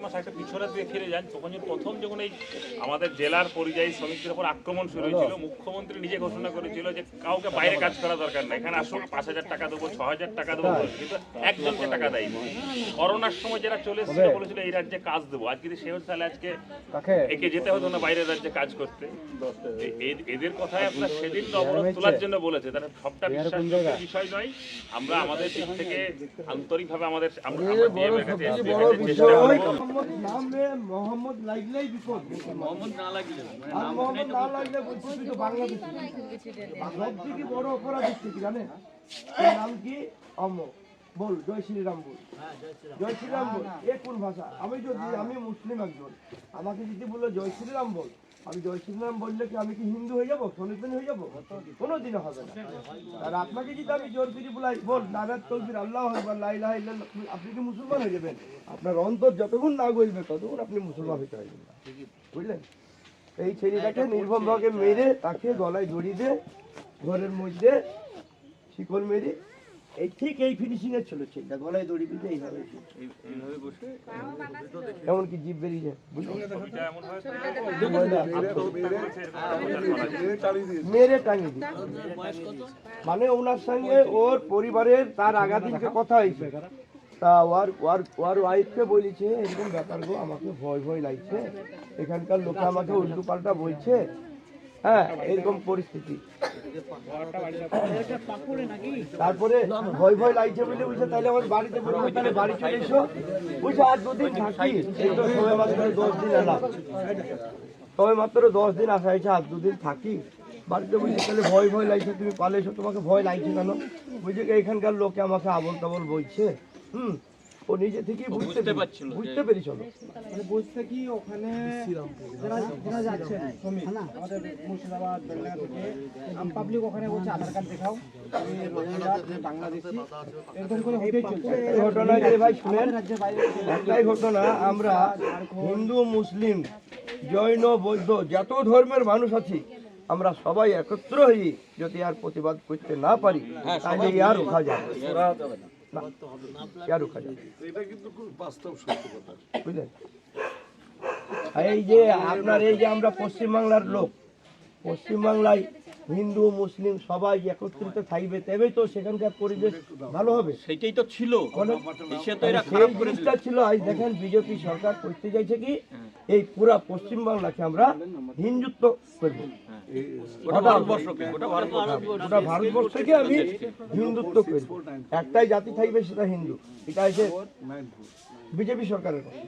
একটা পিছনের দিকে ফিরে যান, তখন প্রথম যখন এই আমাদের জেলার পরিযায়ী শ্রমিকদের উপর আক্রমণ শুরু হয়েছিল, মুখ্যমন্ত্রী নিজে ঘোষণা করেছিল যে কাউকে বাইরে কাজ করা দরকার না, এখানে আসুন 5,000 টাকা দেবো, 6,000 টাকা দেবো, কিন্তু একজনকে টাকা দেয়নি। করোনার সময় যারা চলে এসেছিল বলেছিল এই রাজ্যে কাজ দেবো, আজকে সে তাহলে আজকে একে যেতে হতো না বাইরের রাজ্যে কাজ করতে। এদের কথায় আপনার সেদিন অবরোধ তোলার জন্য বলেছে, তারা সবটা বিশ্বাসযোগ্য বিষয় নয়। আমরা আমাদের দিক থেকে আন্তরিকভাবে আমাদের মোহাম্মদ লাগলেই বিপদ, মোহাম্মদ না লাগলে মোহাম্মদ না লাগলে বলছি তুই তো বাংলাদেশ সব থেকে বড় অপরাধ হচ্ছে কি জানেন? নাম কি? অমর বল, জয় শ্রীরাম বল, জয় শ্রীরাম বল। এ কোন ভাষা? আমি মুসলিম একজন, আমাকে যদি বললো জয় শ্রীরাম বল, আমি জয় শ্রীরাম বললে কি আমি কি হিন্দু হয়ে যাবো, সনাতনী হয়ে যাবো? কোনোদিনও হবে না। আর আপনাকে যদি আমি জোর করে বলাই বল নারায়ণ তকবীর আল্লাহু আকবার লা ইলাহা ইল্লাল্লাহ, আপনি কি মুসলমান হয়ে যাবেন? আপনার অন্তর যতক্ষণ না গলবে ততক্ষণ আপনি মুসলমান হতে পারবেন না, বুঝলেন? এই ছেলেটাকে নির্মমভাবে মেরে তাকে গলায় দড়ি দিয়ে ঘরের মধ্যে শিকল মেরে এই ঠিক এই ফিনিশিং এর ছিল ছেলেটা, গলায় দড়ি দিয়ে এইভাবে বসে এমনকি জিভ বেরিয়ে যায়, মেরে টাঙিয়ে দিই। মানে ওনার সঙ্গে ওর পরিবারের তার আগাদিনকে কথা হয়েছে, তা ওর ওয়াইফকে বলেছে এরকম ব্যাপার গো, আমাকে ভয় ভয় লাগছে, এখানকার লোকে আমাকে উল্টো পাল্টা বলছে, হ্যাঁ এরকম পরিস্থিতি। তারপরে ভয় ভয় লাগছে বলে বুঝছে, তাহলে আমার বাড়িতে বলবো, তাহলে বাড়ি চলে এসো, বুঝছে আর দুদিন থাকি, এই তো সবাই মাত্র 10 দিন এলাম, সবাই মাত্র 10 দিন আসা হয়েছে, আর দুদিন থাকি বাড়িতে। বুঝছে তাহলে ভয় ভয় লাগছে, তুমি পালে এসো, তোমাকে ভয় লাগছে কেন? বুঝছে এখানকার লোকে আমাকে আবল তাবল বলছে, ও নিজে থেকেই বুঝতে পেরেছিল। মানে বুঝতে কি ওখানে যারা যাচ্ছেন আমাদের মুর্শিদাবাদ বেলডাঙ্গা থেকে পাবলিক ওখানে বলছে আধার কার্ড দেখাও, আমি রোহিঙ্গা, তুমি বাংলাদেশি, এরকম করে হতেই চলছে। ঘটনা যে ভাই শুনেন, একটাই ঘটনা, আমরা হিন্দু মুসলিম জৈন বৌদ্ধ যত ধর্মের মানুষ আছি, আমরা সবাই একত্র হয়ে যদি আর প্রতিবাদ করতে না পারি তাহলে আর রোখা যাবে না, আর রোখা যাবে। এটা কিন্তু খুব বাস্তব সত্য কথা, বুঝলেন? এই যে আপনার এই যে আমরা পশ্চিমবাংলার লোক, পশ্চিমবাংলায় হিন্দু মুসলিম সবাই একত্রিত থাকবে, তবেই তো সেখানকার পরিবেশ ভালো হবে। সেটাই তো ছিল, সেই জিনিসটা ছিল। আজ দেখেন বিজেপি সরকার করতে চাইছে কি, এই পুরা পশ্চিমবাংলাকে আমরা হিন্দুত্ব করবো, গোটা ভারতবর্ষকে আমি হিন্দুত্ব করবো, একটাই জাতি থাকবে সেটা হিন্দু। এটা হচ্ছে বিজেপি সরকারের কথা।